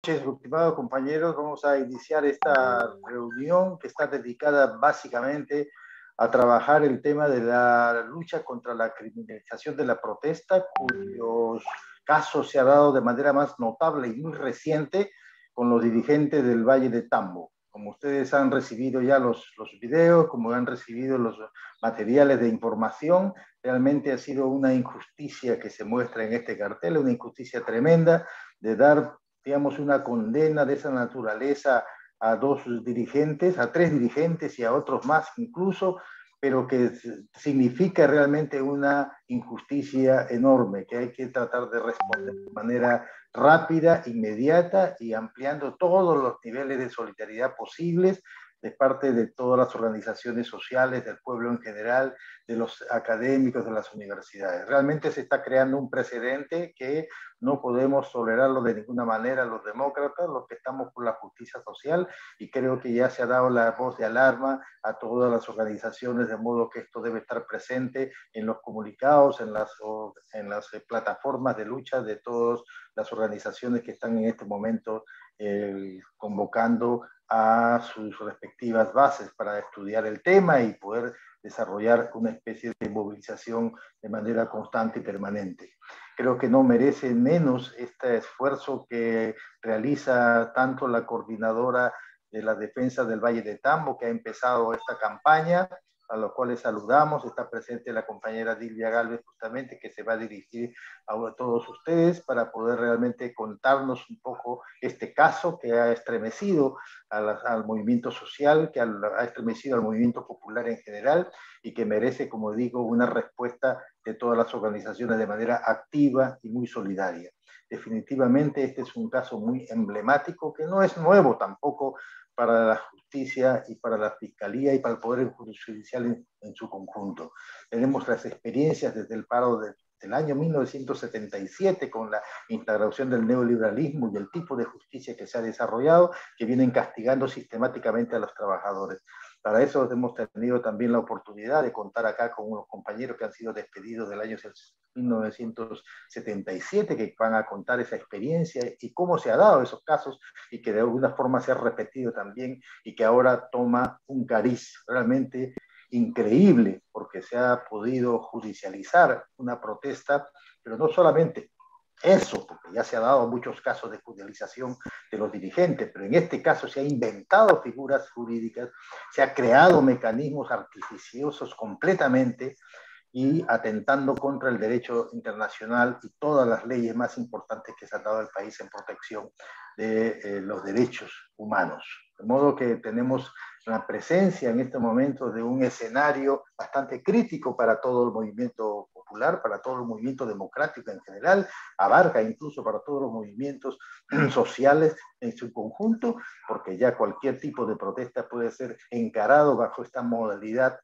Estimados compañeros, vamos a iniciar esta reunión que está dedicada básicamente a trabajar el tema de la lucha contra la criminalización de la protesta, cuyos casos se ha dado de manera más notable y muy reciente con los dirigentes del Valle de Tambo. Como ustedes han recibido ya los videos, como han recibido los materiales de información, realmente ha sido una injusticia que se muestra en este cartel, una injusticia tremenda de dar, digamos, una condena de esa naturaleza a dos dirigentes, a tres dirigentes y a otros más incluso, pero que significa realmente una injusticia enorme, que hay que tratar de responder de manera rápida, inmediata y ampliando todos los niveles de solidaridad posibles de parte de todas las organizaciones sociales, del pueblo en general, de los académicos de las universidades. Realmente se está creando un precedente que no podemos tolerarlo de ninguna manera los demócratas, los que estamos por la justicia social, y creo que ya se ha dado la voz de alarma a todas las organizaciones, de modo que esto debe estar presente en los comunicados, en las plataformas de lucha de todas las organizaciones que están en este momento convocando a sus respectivas bases para estudiar el tema y poder desarrollar una especie de movilización de manera constante y permanente. Creo que no merece menos este esfuerzo que realiza tanto la coordinadora de la defensa del Valle de Tambo, que ha empezado esta campaña, a los cuales saludamos. Está presente la compañera Dilvia Galvez, justamente, que se va a dirigir a todos ustedes para poder realmente contarnos un poco este caso que ha estremecido al movimiento social, que ha estremecido al movimiento popular en general y que merece, como digo, una respuesta de todas las organizaciones de manera activa y muy solidaria. Definitivamente este es un caso muy emblemático, que no es nuevo tampoco para la justicia y para la fiscalía y para el poder judicial en su conjunto. Tenemos las experiencias desde el paro del año 1977 con la instauración del neoliberalismo y el tipo de justicia que se ha desarrollado, que vienen castigando sistemáticamente a los trabajadores. Para eso hemos tenido también la oportunidad de contar acá con unos compañeros que han sido despedidos del año 1977, que van a contar esa experiencia y cómo se ha dado esos casos y que de alguna forma se ha repetido también y que ahora toma un cariz realmente increíble porque se ha podido judicializar una protesta, pero no solamente eso, porque ya se ha dado muchos casos de judicialización de los dirigentes, pero en este caso se ha inventado figuras jurídicas, se ha creado mecanismos artificiosos completamente y atentando contra el derecho internacional y todas las leyes más importantes que se han dado al país en protección de los derechos humanos. De modo que tenemos la presencia en este momento de un escenario bastante crítico para todo el movimiento popular, para todo el movimiento democrático en general, abarca incluso para todos los movimientos sociales en su conjunto, porque ya cualquier tipo de protesta puede ser encarado bajo esta modalidad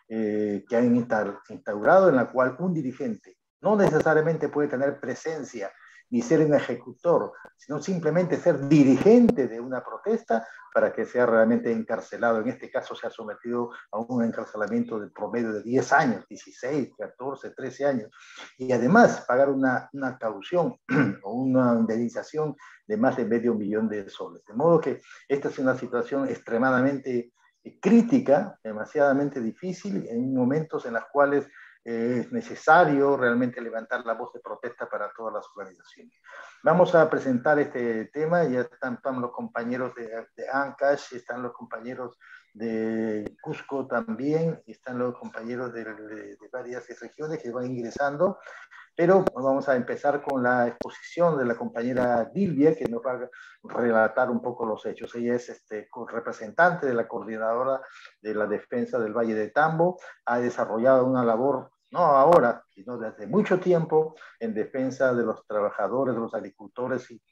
que han instaurado, en la cual un dirigente no necesariamente puede tener presencia ni ser un ejecutor, sino simplemente ser dirigente de una protesta para que sea realmente encarcelado. En este caso se ha sometido a un encarcelamiento de promedio de 10 años, 16, 14, 13 años, y además pagar una caución o una indemnización de más de $500,000 de soles. De modo que esta es una situación extremadamente crítica, demasiadamente difícil, en momentos en los cuales es necesario realmente levantar la voz de protesta para todas las organizaciones. Vamos a presentar este tema, ya están los compañeros de Ancash, están los compañeros de Cusco también, están los compañeros de varias regiones que van ingresando. Pero vamos a empezar con la exposición de la compañera Dilvia, que nos va a relatar un poco los hechos. Ella es representante de la coordinadora de la defensa del Valle de Tambo, ha desarrollado una labor, no ahora, sino desde mucho tiempo, en defensa de los trabajadores, de los agricultores, y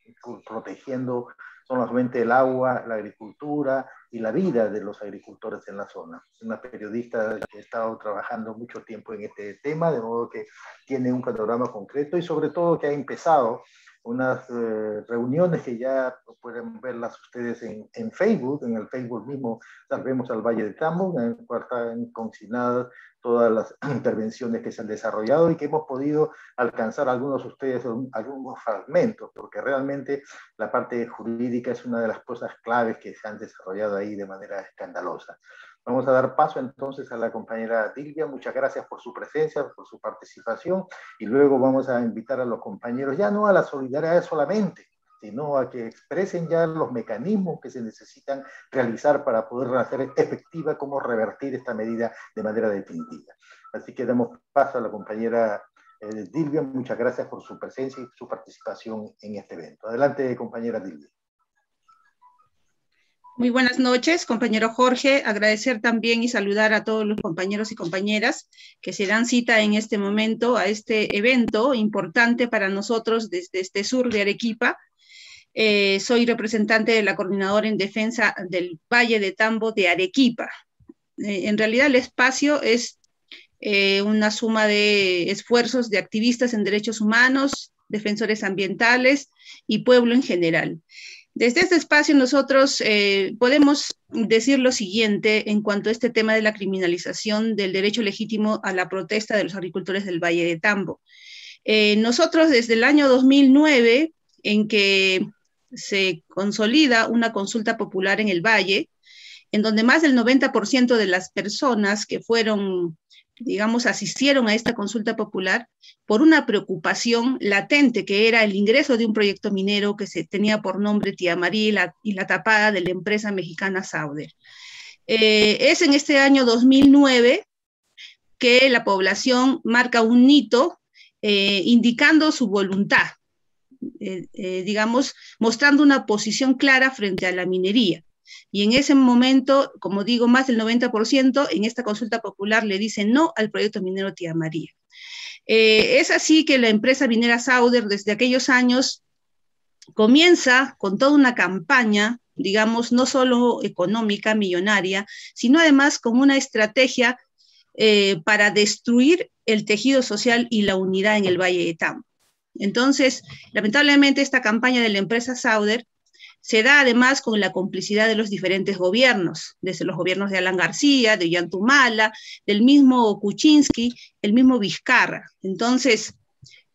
protegiendo solamente el agua, la agricultura y la vida de los agricultores en la zona. Es una periodista que ha estado trabajando mucho tiempo en este tema, de modo que tiene un panorama concreto y sobre todo que ha empezado unas reuniones que ya pueden verlas ustedes en Facebook, en el Facebook mismo, Salvemos al Valle de Tambo, en el cual están consignadas todas las intervenciones que se han desarrollado y que hemos podido alcanzar algunos de ustedes, algunos fragmentos, porque realmente la parte jurídica es una de las cosas claves que se han desarrollado ahí de manera escandalosa. Vamos a dar paso entonces a la compañera Dilvia. Muchas gracias por su presencia, por su participación, y luego vamos a invitar a los compañeros, ya no a la solidaridad solamente, sino a que expresen ya los mecanismos que se necesitan realizar para poder hacer efectiva cómo revertir esta medida de manera definitiva. Así que damos paso a la compañera Dilvia. Muchas gracias por su presencia y su participación en este evento. Adelante, compañera Dilvia. Muy buenas noches, compañero Jorge. Agradecer también y saludar a todos los compañeros y compañeras que se dan cita en este momento a este evento importante para nosotros desde este sur de Arequipa. Soy representante de la Coordinadora en Defensa del Valle de Tambo de Arequipa. En realidad el espacio es una suma de esfuerzos de activistas en derechos humanos, defensores ambientales y pueblo en general. Desde este espacio nosotros podemos decir lo siguiente en cuanto a este tema de la criminalización del derecho legítimo a la protesta de los agricultores del Valle de Tambo. Nosotros desde el año 2009, en que se consolida una consulta popular en el Valle, en donde más del 90% de las personas que fueron, digamos, asistieron a esta consulta popular por una preocupación latente que era el ingreso de un proyecto minero que se tenía por nombre Tía María y la tapada de la empresa mexicana Sauder. Es en este año 2009 que la población marca un hito indicando su voluntad, digamos, mostrando una posición clara frente a la minería. Y en ese momento, como digo, más del 90% en esta consulta popular le dicen no al proyecto minero Tía María. Es así que la empresa minera Sauder desde aquellos años comienza con toda una campaña, digamos, no solo económica, millonaria, sino además con una estrategia para destruir el tejido social y la unidad en el Valle de Tambo. Entonces, lamentablemente esta campaña de la empresa Sauder se da además con la complicidad de los diferentes gobiernos, desde los gobiernos de Alan García, de Ollantumala, del mismo Kuczynski, el mismo Vizcarra. Entonces,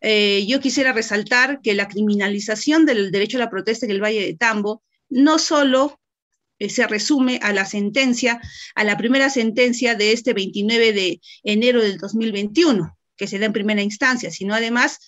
yo quisiera resaltar que la criminalización del derecho a la protesta en el Valle de Tambo no solo se resume a la sentencia, a la primera sentencia de este 29 de enero del 2021, que se da en primera instancia, sino además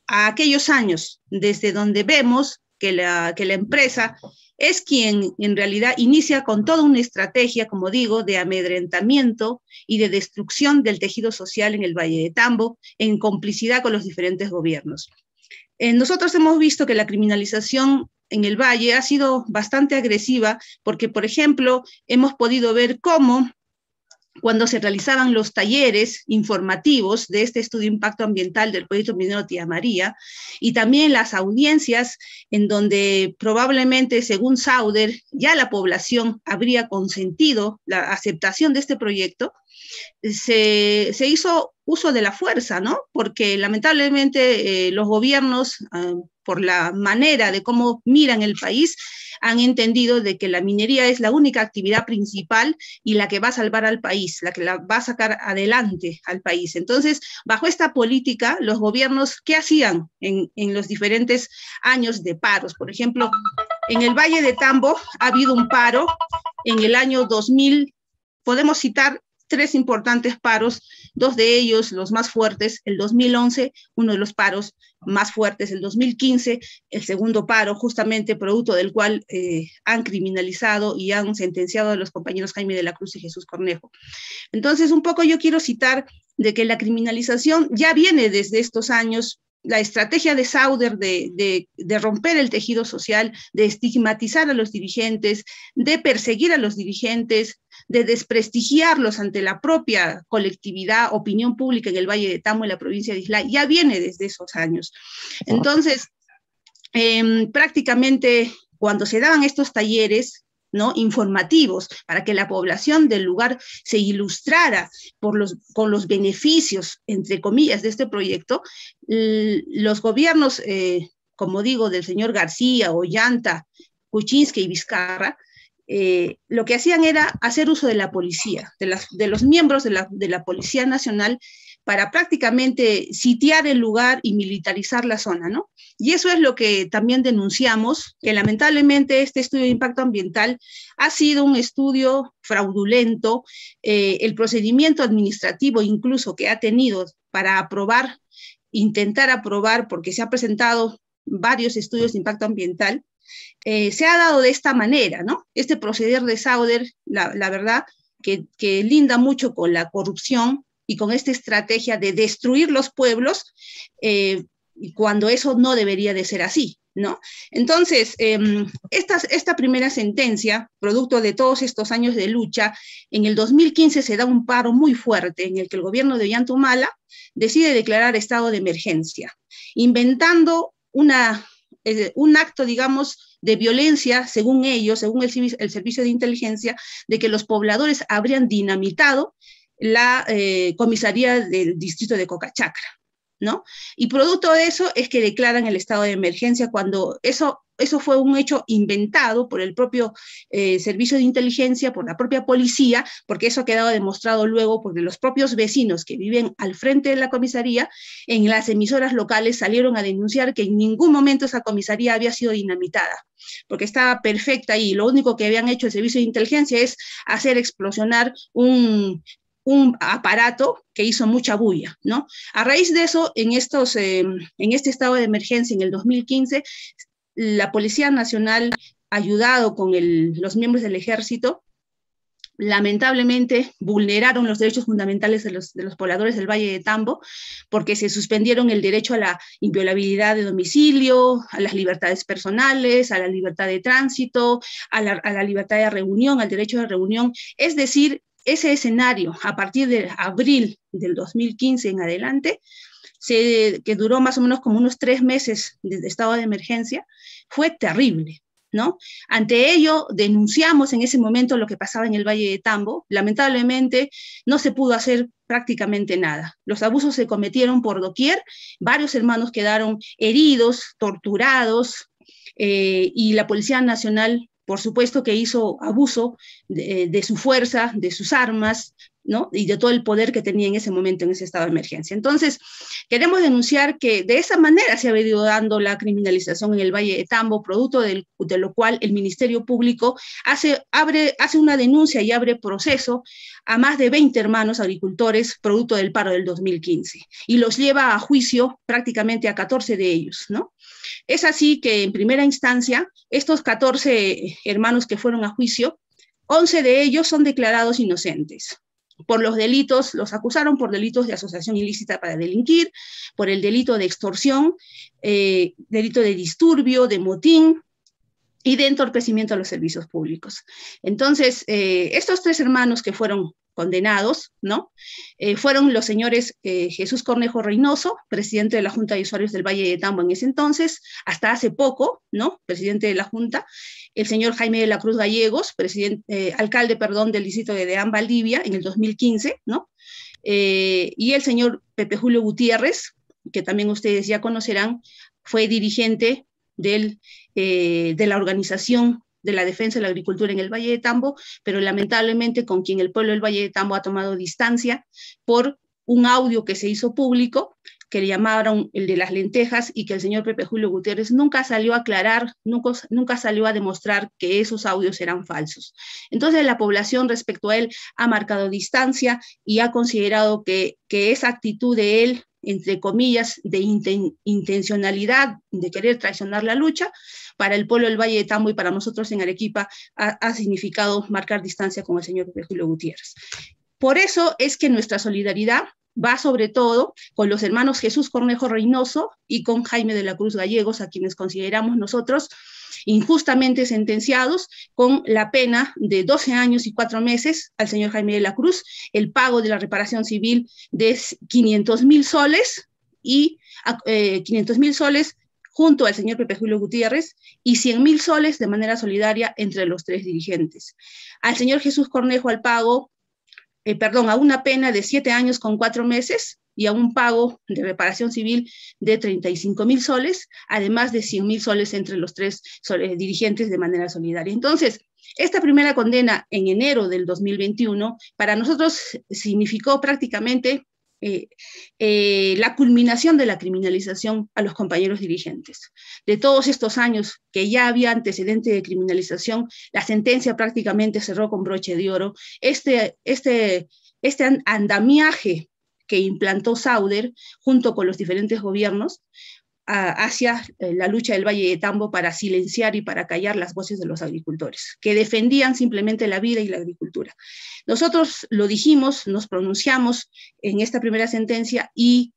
a aquellos años desde donde vemos que la empresa es quien en realidad inicia con toda una estrategia, como digo, de amedrentamiento y de destrucción del tejido social en el Valle de Tambo, en complicidad con los diferentes gobiernos. Nosotros hemos visto que la criminalización en el Valle ha sido bastante agresiva porque, por ejemplo, hemos podido ver cómo cuando se realizaban los talleres informativos de este estudio de impacto ambiental del proyecto minero Tía María, y también las audiencias en donde probablemente, según Sauder, ya la población habría consentido la aceptación de este proyecto, se hizo uso de la fuerza, ¿no? Porque lamentablemente los gobiernos, por la manera de cómo miran el país, han entendido de que la minería es la única actividad principal y la que va a salvar al país, la que la va a sacar adelante al país. Entonces, bajo esta política, los gobiernos, ¿qué hacían en los diferentes años de paros? Por ejemplo, en el Valle de Tambo ha habido un paro en el año 2000, podemos citar 3 importantes paros, 2 de ellos los más fuertes, el 2011, uno de los paros más fuertes, el 2015, el segundo paro, justamente producto del cual han criminalizado y han sentenciado a los compañeros Jaime de la Cruz y Jesús Cornejo. Entonces, un poco yo quiero citar de que la criminalización ya viene desde estos años. La estrategia de Sauder de romper el tejido social, de estigmatizar a los dirigentes, de perseguir a los dirigentes, de desprestigiarlos ante la propia colectividad, opinión pública en el Valle de Tambo, en la provincia de Islay, ya viene desde esos años. Entonces, prácticamente cuando se daban estos talleres, ¿no?, informativos, para que la población del lugar se ilustrara con los beneficios, entre comillas, de este proyecto, los gobiernos como digo, del señor García, Ollanta, Kuczynski y Vizcarra, lo que hacían era hacer uso de la policía, de los miembros de la Policía Nacional, para prácticamente sitiar el lugar y militarizar la zona, ¿no? Y eso es lo que también denunciamos, que lamentablemente este estudio de impacto ambiental ha sido un estudio fraudulento, el procedimiento administrativo incluso que ha tenido para aprobar, intentar aprobar, porque se han presentado varios estudios de impacto ambiental, se ha dado de esta manera, ¿no? Este proceder de Sauder, la verdad, que linda mucho con la corrupción y con esta estrategia de destruir los pueblos, cuando eso no debería de ser así, ¿no? Entonces, esta primera sentencia, producto de todos estos años de lucha, en el 2015 se da un paro muy fuerte en el que el gobierno de Ollanta Humala decide declarar estado de emergencia, inventando un acto, digamos, de violencia, según ellos, según el servicio de inteligencia, de que los pobladores habrían dinamitado la comisaría del distrito de Cocachacra, ¿no? Y producto de eso es que declaran el estado de emergencia, cuando eso fue un hecho inventado por el propio servicio de inteligencia, por la propia policía, porque eso ha quedado demostrado luego porque los propios vecinos que viven al frente de la comisaría, en las emisoras locales salieron a denunciar que en ningún momento esa comisaría había sido dinamitada, porque estaba perfecta y lo único que habían hecho el servicio de inteligencia es hacer explosionar un aparato que hizo mucha bulla, ¿no? A raíz de eso, en este estado de emergencia en el 2015, la Policía Nacional, ayudado con los miembros del ejército, lamentablemente vulneraron los derechos fundamentales de los pobladores del Valle de Tambo, porque se suspendieron el derecho a la inviolabilidad de domicilio, a las libertades personales, a la libertad de tránsito, a la libertad de reunión, al derecho de reunión. Es decir, ese escenario, a partir de abril del 2015 en adelante, que duró más o menos como unos 3 meses de estado de emergencia, fue terrible, ¿no? Ante ello, denunciamos en ese momento lo que pasaba en el Valle de Tambo. Lamentablemente, no se pudo hacer prácticamente nada. Los abusos se cometieron por doquier, varios hermanos quedaron heridos, torturados, y la Policía Nacional, por supuesto, que hizo abuso de su fuerza, de sus armas, ¿no? Y de todo el poder que tenía en ese momento, en ese estado de emergencia. Entonces, queremos denunciar que de esa manera se ha venido dando la criminalización en el Valle de Tambo, producto de lo cual el Ministerio Público hace una denuncia y abre proceso a más de 20 hermanos agricultores, producto del paro del 2015, y los lleva a juicio prácticamente a 14 de ellos, ¿no? Es así que en primera instancia, estos 14 hermanos que fueron a juicio, 11 de ellos son declarados inocentes. Por los delitos, los acusaron por delitos de asociación ilícita para delinquir, por el delito de extorsión, delito de disturbio, de motín y de entorpecimiento a los servicios públicos. Entonces, estos 3 hermanos que fueron condenados, ¿no? Fueron los señores Jesús Cornejo Reynoso, presidente de la Junta de Usuarios del Valle de Tambo en ese entonces, hasta hace poco, ¿no? Presidente de la Junta, el señor Jaime de la Cruz Gallegos, alcalde del distrito de Deán, Valdivia, en el 2015, ¿no? Y el señor Pepe Julio Gutiérrez, que también ustedes ya conocerán, fue dirigente de la organización de la defensa de la agricultura en el Valle de Tambo, pero lamentablemente con quien el pueblo del Valle de Tambo ha tomado distancia por un audio que se hizo público, que le llamaron el de las lentejas, y que el señor Pepe Julio Gutiérrez nunca salió a aclarar, nunca salió a demostrar que esos audios eran falsos. Entonces la población respecto a él ha marcado distancia y ha considerado que esa actitud de él, entre comillas, de intencionalidad de querer traicionar la lucha, para el pueblo del Valle de Tambo y para nosotros en Arequipa ha significado marcar distancia con el señor Pepe Julio Gutiérrez. Por eso es que nuestra solidaridad va sobre todo con los hermanos Jesús Cornejo Reynoso y con Jaime de la Cruz Gallegos, a quienes consideramos nosotros injustamente sentenciados con la pena de 12 años y 4 meses al señor Jaime de la Cruz, el pago de la reparación civil de 500.000 soles y 500.000 soles junto al señor Pepe Julio Gutiérrez, y 100.000 soles de manera solidaria entre los 3 dirigentes. Al señor Jesús Cornejo a una pena de 7 años con 4 meses, y a un pago de reparación civil de 35.000 soles, además de 100.000 soles entre los tres dirigentes de manera solidaria. Entonces, esta primera condena en enero del 2021 para nosotros significó prácticamente la culminación de la criminalización a los compañeros dirigentes. De todos estos años que ya había antecedente de criminalización, la sentencia prácticamente cerró con broche de oro. Este andamiaje que implantó Sauder junto con los diferentes gobiernos hacia la lucha del Valle de Tambo para silenciar y para callar las voces de los agricultores, que defendían simplemente la vida y la agricultura. Nosotros lo dijimos, nos pronunciamos en esta primera sentencia y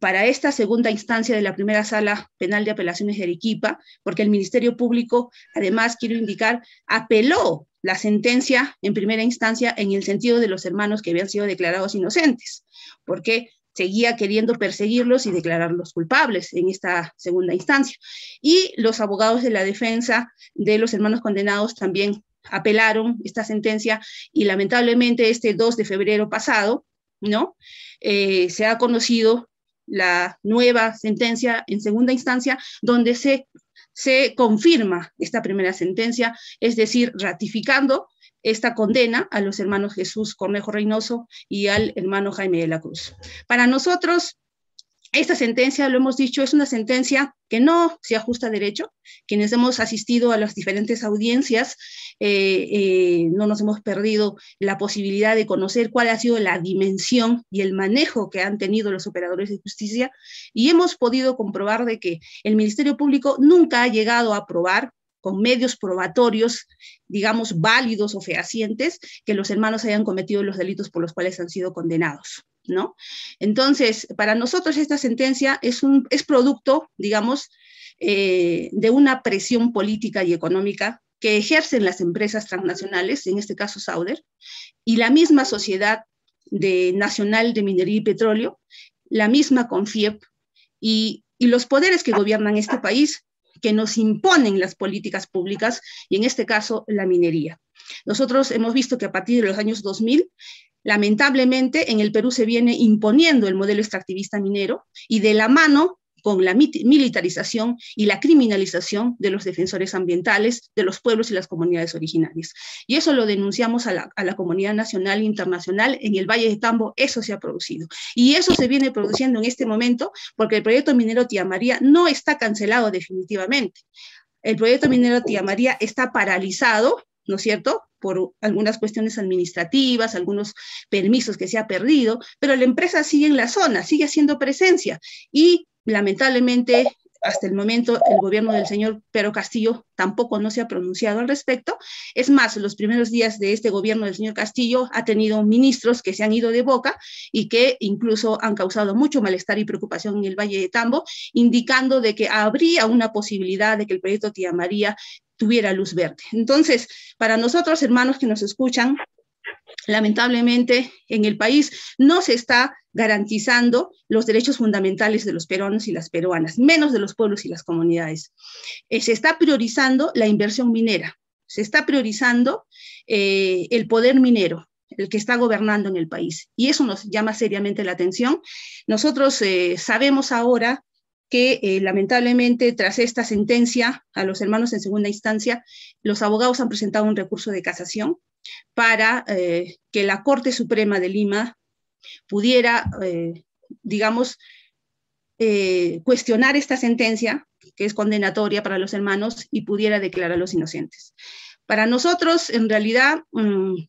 para esta segunda instancia de la primera sala penal de apelaciones de Arequipa, porque el Ministerio Público, además, quiero indicar, apeló la sentencia en primera instancia en el sentido de los hermanos que habían sido declarados inocentes, porque seguía queriendo perseguirlos y declararlos culpables en esta segunda instancia. Y los abogados de la defensa de los hermanos condenados también apelaron esta sentencia y lamentablemente este 2 de febrero pasado, ¿no? Se ha conocido la nueva sentencia en segunda instancia donde se confirma esta primera sentencia, es decir, ratificando esta condena a los hermanos Jesús Cornejo Reynoso y al hermano Jaime de la Cruz. Para nosotros, esta sentencia, lo hemos dicho, es una sentencia que no se ajusta a derecho. Quienes hemos asistido a las diferentes audiencias, no nos hemos perdido la posibilidad de conocer cuál ha sido la dimensión y el manejo que han tenido los operadores de justicia, y hemos podido comprobar de que el Ministerio Público nunca ha llegado a probar con medios probatorios, digamos, válidos o fehacientes, que los hermanos hayan cometido los delitos por los cuales han sido condenados, ¿no? Entonces, para nosotros esta sentencia es producto, digamos, de una presión política y económica que ejercen las empresas transnacionales, en este caso Sauder, y la misma Sociedad Nacional de Minería y Petróleo, la misma CONFIEP, y los poderes que gobiernan este país, que nos imponen las políticas públicas, y en este caso la minería. Nosotros hemos visto que a partir de los años 2000, lamentablemente en el Perú se viene imponiendo el modelo extractivista minero, y de la mano con la militarización y la criminalización de los defensores ambientales, de los pueblos y las comunidades originarias. Y eso lo denunciamos a la comunidad nacional e internacional. En el Valle de Tambo eso se ha producido. Y eso se viene produciendo en este momento porque el proyecto minero Tía María no está cancelado definitivamente. El proyecto minero Tía María está paralizado, ¿no es cierto?, por algunas cuestiones administrativas, algunos permisos que se ha perdido, pero la empresa sigue en la zona, sigue haciendo presencia, y lamentablemente hasta el momento el gobierno del señor Pedro Castillo tampoco no se ha pronunciado al respecto. Es más, los primeros días de este gobierno del señor Castillo ha tenido ministros que se han ido de boca y que incluso han causado mucho malestar y preocupación en el Valle de Tambo, indicando de que habría una posibilidad de que el proyecto Tía María tuviera luz verde. Entonces, para nosotros, hermanos que nos escuchan, lamentablemente en el país no se está garantizando los derechos fundamentales de los peruanos y las peruanas, menos de los pueblos y las comunidades. Se está priorizando la inversión minera, se está priorizando el poder minero, el que está gobernando en el país, y eso nos llama seriamente la atención. Nosotros sabemos ahora que lamentablemente tras esta sentencia a los hermanos en segunda instancia, los abogados han presentado un recurso de casación para que la Corte Suprema de Lima pudiera, digamos, cuestionar esta sentencia, que es condenatoria para los hermanos, y pudiera declararlos inocentes. Para nosotros, en realidad,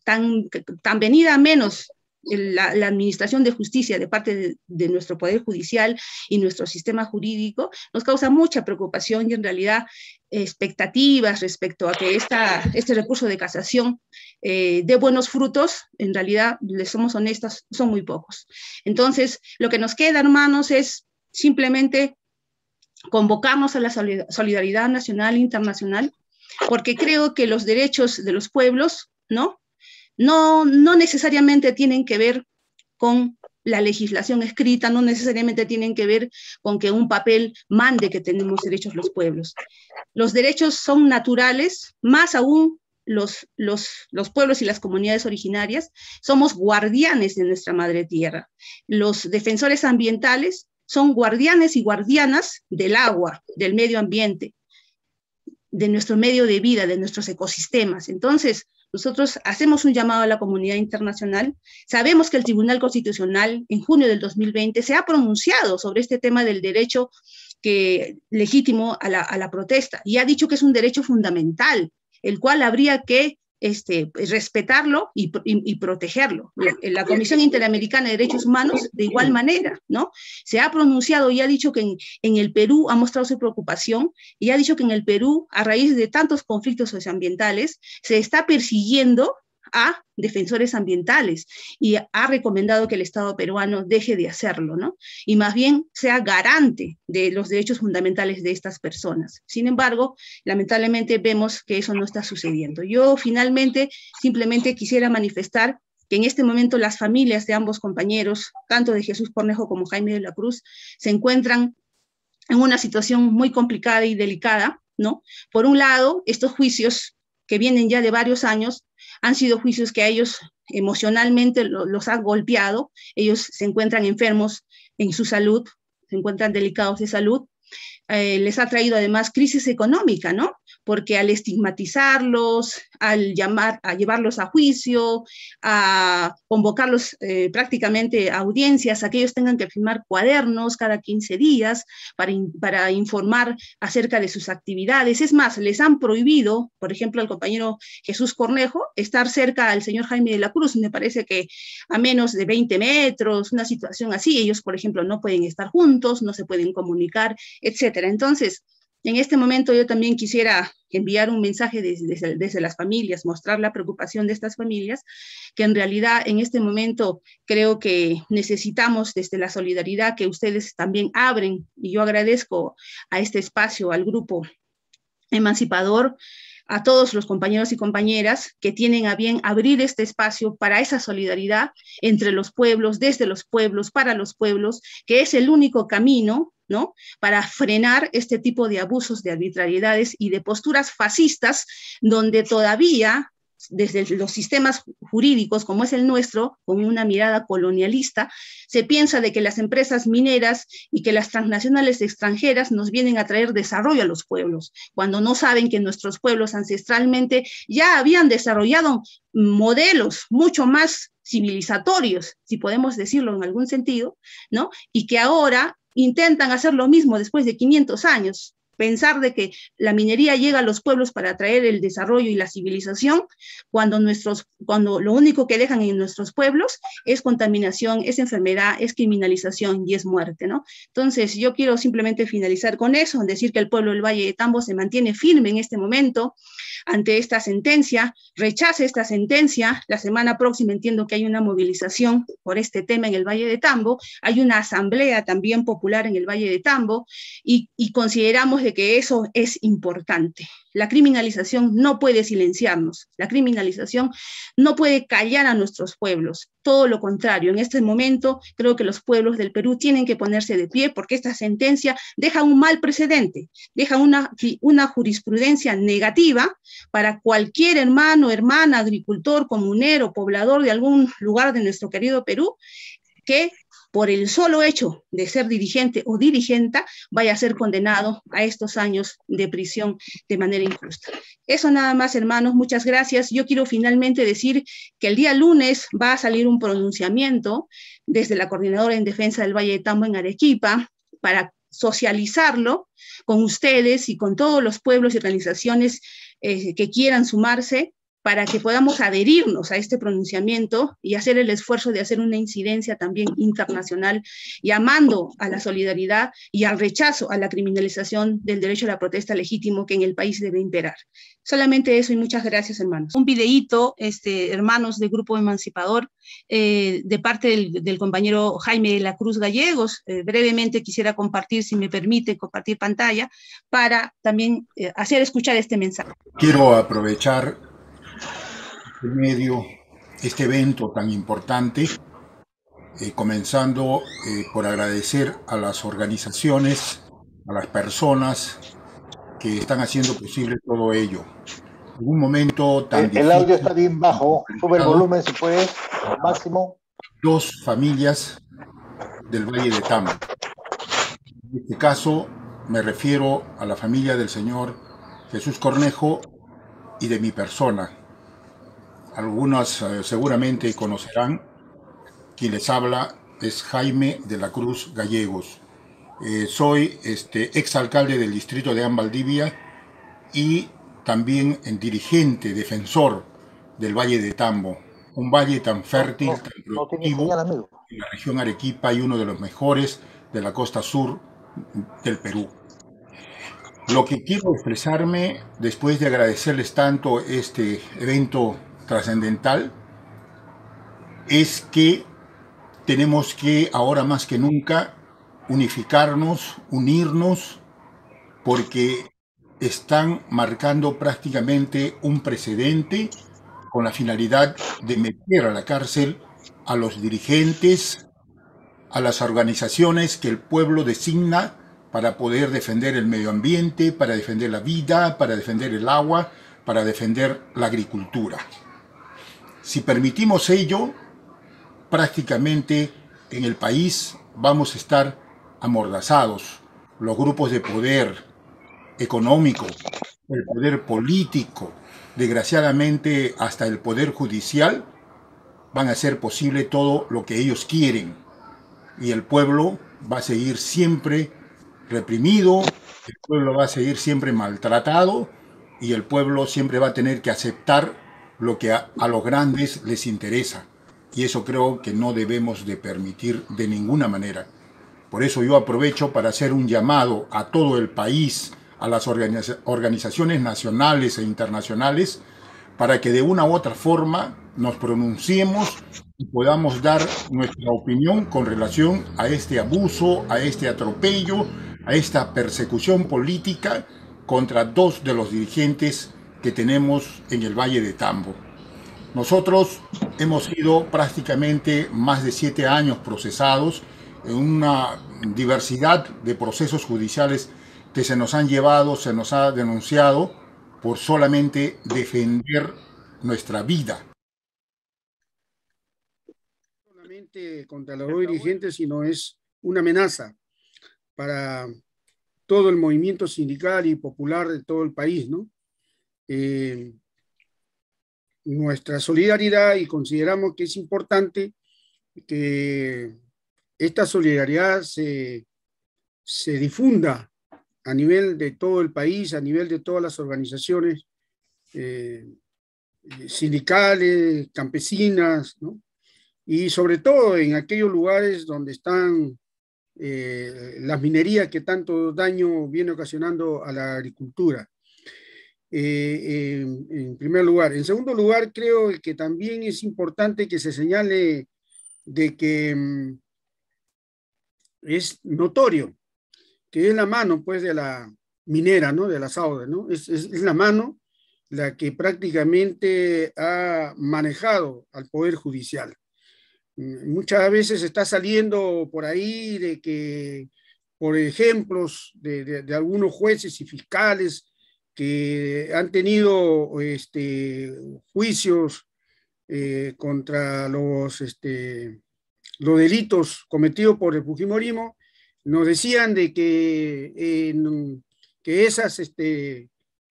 tan venida a menos la administración de justicia de parte de nuestro Poder Judicial y nuestro sistema jurídico, nos causa mucha preocupación y en realidad expectativas respecto a que este recurso de casación dé buenos frutos. En realidad, les somos honestas, son muy pocos. Entonces, lo que nos queda, hermanos, es simplemente convocarnos a la solidaridad nacional e internacional, porque creo que los derechos de los pueblos, no necesariamente tienen que ver con la legislación escrita, no necesariamente tienen que ver con que un papel mande que tenemos derechos los pueblos. Los derechos son naturales, más aún los pueblos y las comunidades originarias somos guardianes de nuestra madre tierra. Los defensores ambientales son guardianes y guardianas del agua, del medio ambiente, de nuestro medio de vida, de nuestros ecosistemas. Entonces, nosotros hacemos un llamado a la comunidad internacional. Sabemos que el Tribunal Constitucional en junio del 2020 se ha pronunciado sobre este tema del derecho legítimo a la protesta y ha dicho que es un derecho fundamental, el cual habría que respetarlo y protegerlo. La Comisión Interamericana de Derechos Humanos, de igual manera, ¿no? Se ha pronunciado y ha dicho que en el Perú ha mostrado su preocupación y ha dicho que en el Perú, a raíz de tantos conflictos socioambientales, se está persiguiendo a defensores ambientales y ha recomendado que el Estado peruano deje de hacerlo, ¿no? Y más bien sea garante de los derechos fundamentales de estas personas. Sin embargo, lamentablemente vemos que eso no está sucediendo. Yo finalmente simplemente quisiera manifestar que en este momento las familias de ambos compañeros, tanto de Jesús Cornejo como Jaime de la Cruz, se encuentran en una situación muy complicada y delicada, ¿no? Por un lado, estos juicios que vienen ya de varios años han sido juicios que a ellos emocionalmente los han golpeado, ellos se encuentran enfermos en su salud, se encuentran delicados de salud, les ha traído además crisis económica, ¿no? Porque al estigmatizarlos, a llevarlos a juicio, a convocarlos prácticamente a audiencias, a que ellos tengan que firmar cuadernos cada 15 días para informar acerca de sus actividades. Es más, les han prohibido, por ejemplo, al compañero Jesús Cornejo, estar cerca al señor Jaime de la Cruz, me parece que a menos de 20 metros, una situación así. Ellos, por ejemplo, no pueden estar juntos, no se pueden comunicar, etcétera. Entonces, en este momento yo también quisiera enviar un mensaje desde las familias, mostrar la preocupación de estas familias, que en realidad en este momento creo que necesitamos desde la solidaridad que ustedes también abren, y yo agradezco a este espacio, al grupo emancipador, a todos los compañeros y compañeras que tienen a bien abrir este espacio para esa solidaridad entre los pueblos, desde los pueblos, para los pueblos, que es el único camino, ¿no?, para frenar este tipo de abusos, de arbitrariedades y de posturas fascistas, donde todavía desde los sistemas jurídicos como es el nuestro, con una mirada colonialista, se piensa de que las empresas mineras y que las transnacionales extranjeras nos vienen a traer desarrollo a los pueblos, cuando no saben que nuestros pueblos ancestralmente ya habían desarrollado modelos mucho más civilizatorios, si podemos decirlo en algún sentido, ¿no? Y que ahora intentan hacer lo mismo después de 500 años. Pensar de que la minería llega a los pueblos para traer el desarrollo y la civilización, cuando lo único que dejan en nuestros pueblos es contaminación, es enfermedad, es criminalización y es muerte, ¿no? Entonces, yo quiero simplemente finalizar con eso, decir que el pueblo del Valle de Tambo se mantiene firme en este momento ante esta sentencia, rechace esta sentencia. La semana próxima entiendo que hay una movilización por este tema en el Valle de Tambo, hay una asamblea también popular en el Valle de Tambo, y consideramos de que eso es importante. La criminalización no puede silenciarnos, la criminalización no puede callar a nuestros pueblos, todo lo contrario. En este momento creo que los pueblos del Perú tienen que ponerse de pie, porque esta sentencia deja un mal precedente, deja una jurisprudencia negativa para cualquier hermano, hermana, agricultor, comunero, poblador de algún lugar de nuestro querido Perú, que por el solo hecho de ser dirigente o dirigenta vaya a ser condenado a estos años de prisión de manera injusta. Eso nada más, hermanos, muchas gracias. Yo quiero finalmente decir que el día lunes va a salir un pronunciamiento desde la Coordinadora en Defensa del Valle de Tambo en Arequipa para socializarlo con ustedes y con todos los pueblos y organizaciones que quieran sumarse, para que podamos adherirnos a este pronunciamiento y hacer el esfuerzo de hacer una incidencia también internacional, llamando a la solidaridad y al rechazo a la criminalización del derecho a la protesta legítimo que en el país debe imperar. Solamente eso, y muchas gracias, hermanos. Un videíto, hermanos del Grupo Emancipador, de parte del compañero Jaime de la Cruz Gallegos. Brevemente quisiera compartir, si me permite, compartir pantalla, para también hacer escuchar este mensaje. Quiero aprovechar este evento tan importante, comenzando por agradecer a las organizaciones, a las personas que están haciendo posible todo ello. un momento tan El difícil. audio está bien bajo. Sube el volumen si puedes, máximo. Dos familias del Valle de Tambo. En este caso me refiero a la familia del señor Jesús Cornejo y de mi persona. Algunos seguramente conocerán. Quien les habla es Jaime de la Cruz Gallegos. Soy exalcalde del distrito de Valdivia y también dirigente, defensor del Valle de Tambo, un valle tan fértil, tan productivo en la región Arequipa y uno de los mejores de la costa sur del Perú. Lo que quiero expresarme, después de agradecerles tanto este evento trascendental, es que tenemos que, ahora más que nunca, unificarnos, unirnos, porque están marcando prácticamente un precedente con la finalidad de meter a la cárcel a los dirigentes, a las organizaciones que el pueblo designa para poder defender el medio ambiente, para defender la vida, para defender el agua, para defender la agricultura. Si permitimos ello, prácticamente en el país vamos a estar amordazados. Los grupos de poder económico, el poder político, desgraciadamente hasta el poder judicial, van a hacer posible todo lo que ellos quieren. Y el pueblo va a seguir siempre reprimido, el pueblo va a seguir siempre maltratado y el pueblo siempre va a tener que aceptar lo que a los grandes les interesa. Y eso creo que no debemos de permitir de ninguna manera. Por eso yo aprovecho para hacer un llamado a todo el país, a las organizaciones nacionales e internacionales, para que de una u otra forma nos pronunciemos y podamos dar nuestra opinión con relación a este abuso, a este atropello, a esta persecución política contra dos de los dirigentes que tenemos en el Valle de Tambo. Nosotros hemos sido prácticamente más de 7 años procesados en una diversidad de procesos judiciales que se nos han llevado, se nos ha denunciado por solamente defender nuestra vida. No solamente contra los dirigentes, sino es una amenaza para todo el movimiento sindical y popular de todo el país, ¿no? Nuestra solidaridad, y consideramos que es importante que esta solidaridad se difunda a nivel de todo el país, a nivel de todas las organizaciones sindicales, campesinas, ¿no? Y sobre todo en aquellos lugares donde están las minerías que tanto daño viene ocasionando a la agricultura. En primer lugar. En segundo lugar, creo que también es importante que se señale de que es notorio que es la mano, pues, de la minera, ¿no? De la SAUDE, ¿no? Es la mano la que prácticamente ha manejado al Poder Judicial. Muchas veces está saliendo por ahí de que, por ejemplos de algunos jueces y fiscales que han tenido juicios contra los delitos cometidos por el fujimorismo, nos decían de que esas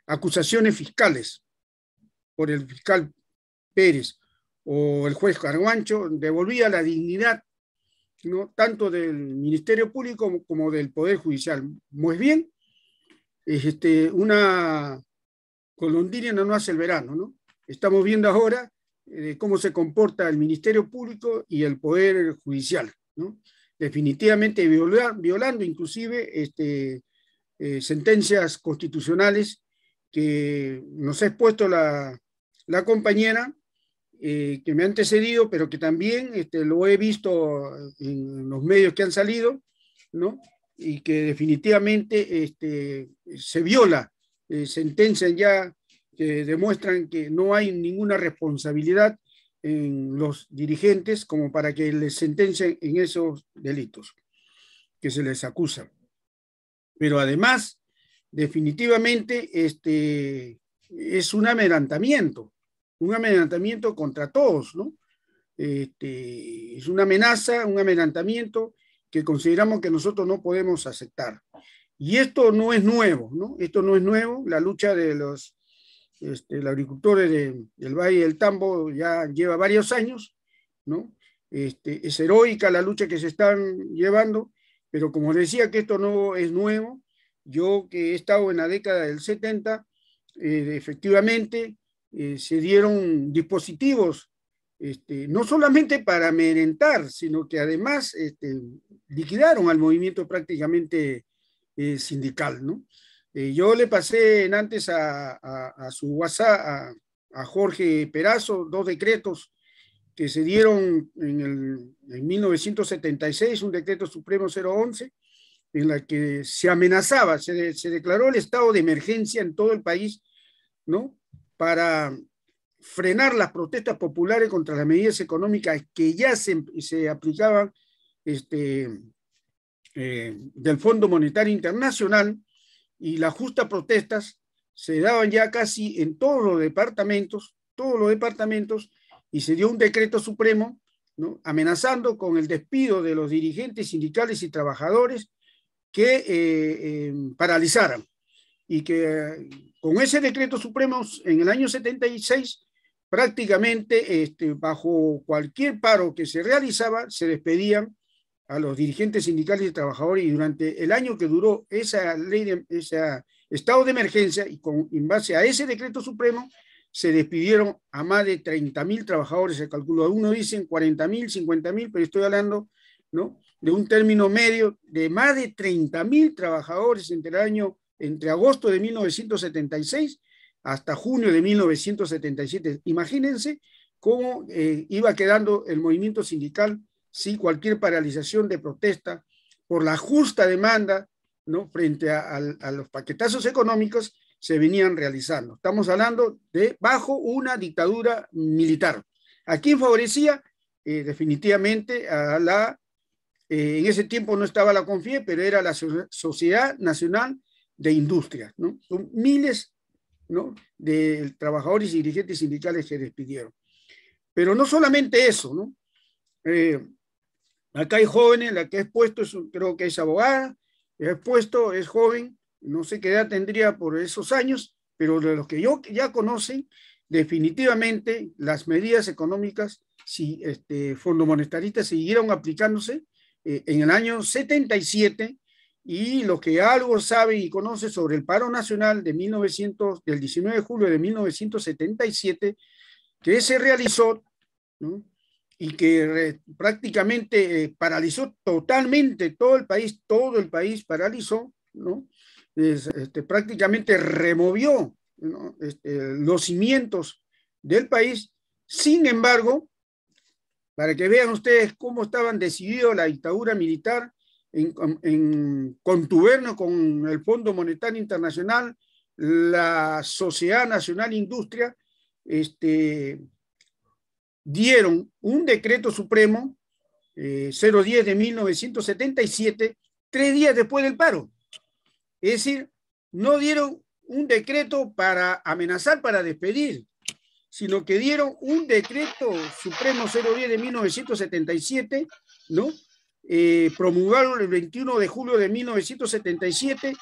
acusaciones fiscales por el fiscal Pérez o el juez Carguancho devolvía la dignidad, ¿no?, tanto del Ministerio Público como del Poder Judicial. Muy bien, una golondrina no hace el verano, ¿no? Estamos viendo ahora cómo se comporta el Ministerio Público y el Poder Judicial, ¿no? Definitivamente violando inclusive sentencias constitucionales que nos ha expuesto la compañera que me ha antecedido, pero que también lo he visto en los medios que han salido, ¿no? Y que definitivamente se viola, sentencias ya que demuestran que no hay ninguna responsabilidad en los dirigentes como para que les sentencien en esos delitos que se les acusa. Pero además, definitivamente, es un amedrentamiento contra todos, ¿no? Es una amenaza, un amedrentamiento que consideramos que nosotros no podemos aceptar. Y esto no es nuevo, ¿no? Esto no es nuevo. La lucha de los agricultores del Valle del Tambo ya lleva varios años, ¿no? Es heroica la lucha que se están llevando, pero como decía que esto no es nuevo, yo que he estado en la década del 70, efectivamente se dieron dispositivos, no solamente para amedrentar, sino que además liquidaron al movimiento prácticamente sindical, ¿no? Yo le pasé antes a su WhatsApp a Jorge Perazo 2 decretos que se dieron en 1976, un decreto supremo 011, en la que se amenazaba, se declaró el estado de emergencia en todo el país, ¿no? Para frenar las protestas populares contra las medidas económicas que ya se aplicaban del Fondo Monetario Internacional, y las justas protestas se daban ya casi en todos los departamentos, y se dio un decreto supremo, ¿no? Amenazando con el despido de los dirigentes sindicales y trabajadores que paralizaran, y que con ese decreto supremo en el año 76 prácticamente bajo cualquier paro que se realizaba se despedían a los dirigentes sindicales y trabajadores, y durante el año que duró esa ley, ese estado de emergencia, y en base a ese decreto supremo, se despidieron a más de 30.000 trabajadores, se calculó. Algunos dicen 40.000, 50.000, pero estoy hablando, ¿no?, de un término medio de más de 30.000 trabajadores entre agosto de 1976 hasta junio de 1977. Imagínense cómo iba quedando el movimiento sindical si cualquier paralización de protesta por la justa demanda, ¿no?, frente a los paquetazos económicos se venían realizando. Estamos hablando de bajo una dictadura militar. ¿A quién favorecía? Definitivamente a en ese tiempo no estaba la CONFIE, pero era la Sociedad Nacional de Industria, ¿no? Son miles, ¿no?, de trabajadores y dirigentes sindicales que despidieron. Pero no solamente eso, ¿no? Acá hay jóvenes, la que he expuesto creo que es abogada, es joven, no sé qué edad tendría por esos años, pero de los que ya conocen, definitivamente las medidas económicas fondomonetaristas siguieron aplicándose en el año 77, y los que algo saben y conocen sobre el paro nacional del 19 de julio de 1977, que se realizó, ¿no?, y que prácticamente paralizó totalmente todo el país paralizó, ¿no? Prácticamente removió, ¿no?, los cimientos del país. Sin embargo, para que vean ustedes cómo estaban decididos la dictadura militar en contubernio con el Fondo Monetario Internacional, la Sociedad Nacional de Industria, dieron un decreto supremo 010 de 1977, 3 días después del paro. Es decir, no dieron un decreto para amenazar, para despedir, sino que dieron un decreto supremo 010 de 1977, ¿no?, promulgado el 21 de julio de 1977,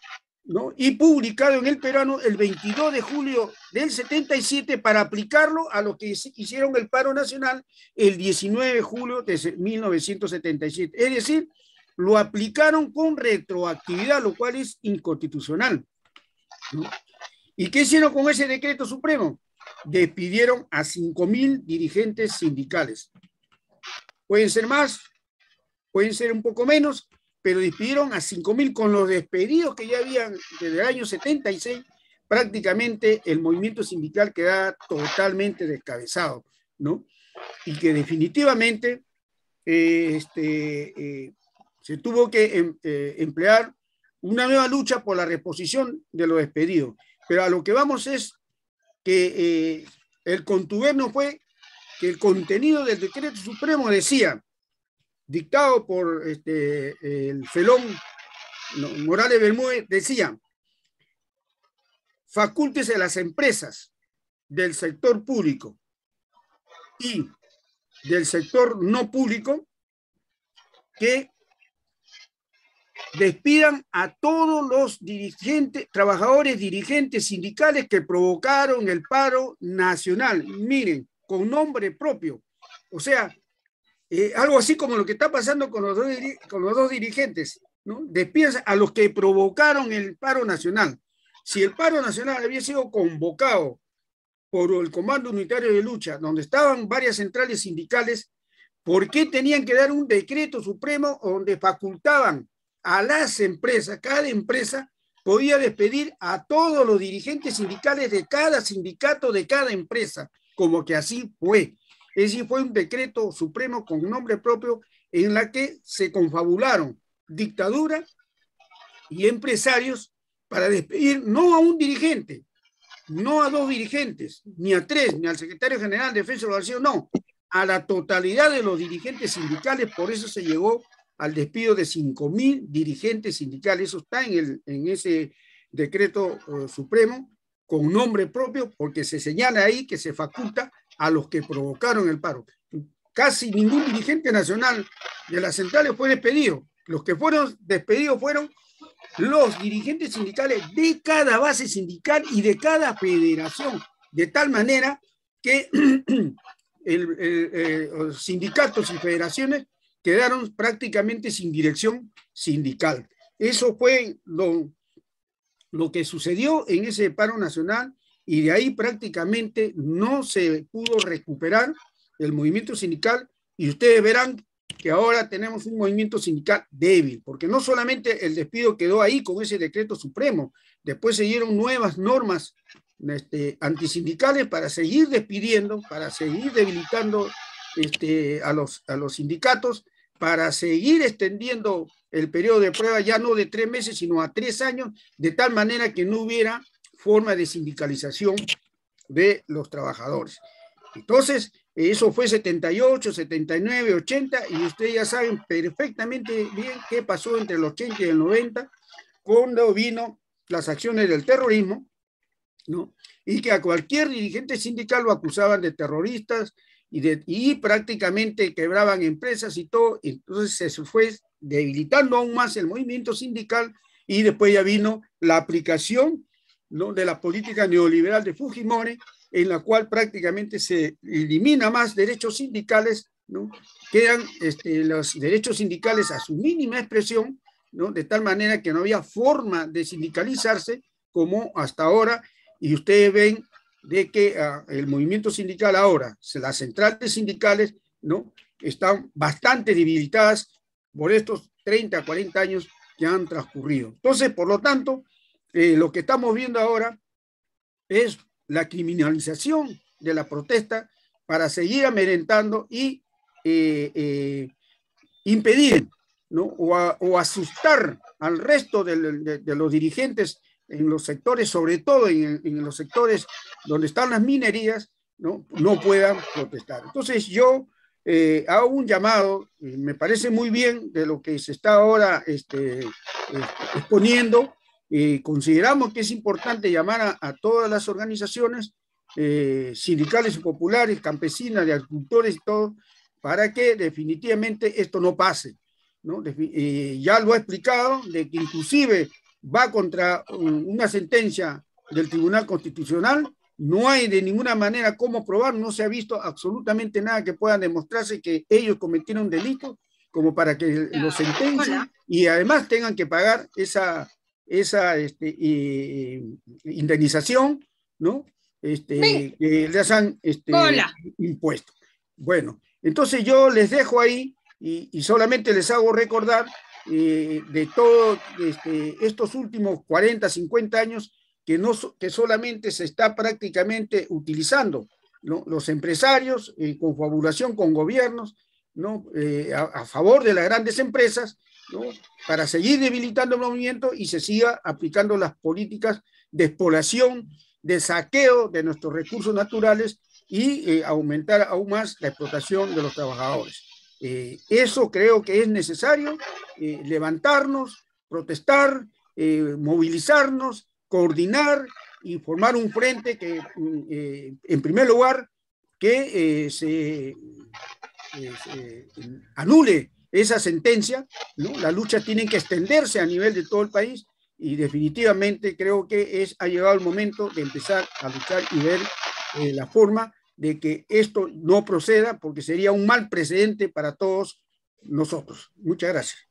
¿no?, y publicado en el peruano el 22 de julio del 77 para aplicarlo a los que hicieron el paro nacional el 19 de julio de 1977. Es decir, lo aplicaron con retroactividad, lo cual es inconstitucional, ¿no? ¿Y qué hicieron con ese decreto supremo? Despidieron a 5.000 dirigentes sindicales. Pueden ser más, pueden ser un poco menos, pero despidieron a 5.000 con los despedidos que ya habían desde el año 76. Prácticamente el movimiento sindical queda totalmente descabezado, ¿no? Y que definitivamente se tuvo que emplear una nueva lucha por la reposición de los despedidos. Pero a lo que vamos es que el contubernio fue que el contenido del decreto supremo decía, dictado por el felón Morales Bermúdez, decía: facúltese a las empresas del sector público y del sector no público que despidan a todos los dirigentes, trabajadores, dirigentes sindicales que provocaron el paro nacional. Miren, con nombre propio. O sea, algo así como lo que está pasando con los dos dirigentes, ¿no? Despidan a los que provocaron el paro nacional. Si el paro nacional había sido convocado por el Comando Unitario de Lucha, donde estaban varias centrales sindicales, ¿por qué tenían que dar un decreto supremo donde facultaban a las empresas, cada empresa podía despedir a todos los dirigentes sindicales de cada sindicato, de cada empresa? Como que así fue. Es decir, fue un decreto supremo con nombre propio en la que se confabularon dictadura y empresarios para despedir no a un dirigente, no a dos dirigentes, ni a tres, ni al secretario general de Defensa de la Nación, no, a la totalidad de los dirigentes sindicales. Por eso se llegó al despido de 5.000 dirigentes sindicales. Eso está en ese decreto supremo con nombre propio, porque se señala ahí que se faculta a los que provocaron el paro. Casi ningún dirigente nacional de las centrales fue despedido. Los que fueron despedidos fueron los dirigentes sindicales de cada base sindical y de cada federación, de tal manera que los sindicatos y federaciones quedaron prácticamente sin dirección sindical. Eso fue lo que sucedió en ese paro nacional, y de ahí prácticamente no se pudo recuperar el movimiento sindical, y ustedes verán que ahora tenemos un movimiento sindical débil, porque no solamente el despido quedó ahí con ese decreto supremo, después se dieron nuevas normas antisindicales para seguir despidiendo, para seguir debilitando a los sindicatos, para seguir extendiendo el periodo de prueba ya no de 3 meses, sino a 3 años, de tal manera que no hubiera forma de sindicalización de los trabajadores. Entonces, eso fue 78, 79, 80, y ustedes ya saben perfectamente bien qué pasó entre el 80 y el 90, cuando vino las acciones del terrorismo, ¿no? Y que a cualquier dirigente sindical lo acusaban de terroristas y prácticamente quebraban empresas y todo. Entonces se fue debilitando aún más el movimiento sindical, y después ya vino la aplicación, ¿no?, de la política neoliberal de Fujimori, en la cual prácticamente se elimina más derechos sindicales, ¿no? Quedan los derechos sindicales a su mínima expresión, ¿no?, de tal manera que no había forma de sindicalizarse como hasta ahora. Y ustedes ven de que el movimiento sindical ahora, las centrales sindicales, ¿no?, están bastante debilitadas por estos 30, 40 años que han transcurrido. Entonces, por lo tanto, lo que estamos viendo ahora es la criminalización de la protesta para seguir amedrentando y impedir, ¿no?, o asustar al resto de los dirigentes en los sectores, sobre todo en los sectores donde están las minerías, no puedan protestar. Entonces yo hago un llamado, me parece muy bien de lo que se está ahora exponiendo. Consideramos que es importante llamar a todas las organizaciones sindicales y populares, campesinas, de agricultores y todo, para que definitivamente esto no pase, ¿no? Ya lo ha explicado, de que inclusive va contra una sentencia del Tribunal Constitucional. No hay de ninguna manera cómo probar, no se ha visto absolutamente nada que pueda demostrarse que ellos cometieron delitos como para que los sentencien y además tengan que pagar esa indemnización, ¿no?, que les han impuesto. Bueno, entonces yo les dejo ahí y solamente les hago recordar de todo estos últimos 40, 50 años que solamente se está prácticamente utilizando, ¿no?, los empresarios en confabulación con gobiernos, ¿no?, a favor de las grandes empresas, ¿no?, para seguir debilitando el movimiento y se siga aplicando las políticas de exploración, de saqueo de nuestros recursos naturales y aumentar aún más la explotación de los trabajadores. Eso creo que es necesario, levantarnos, protestar, movilizarnos, coordinar y formar un frente que, en primer lugar, que se anule esa sentencia, ¿no? La lucha tiene que extenderse a nivel de todo el país y definitivamente creo que ha llegado el momento de empezar a luchar y ver la forma de que esto no proceda, porque sería un mal precedente para todos nosotros. Muchas gracias.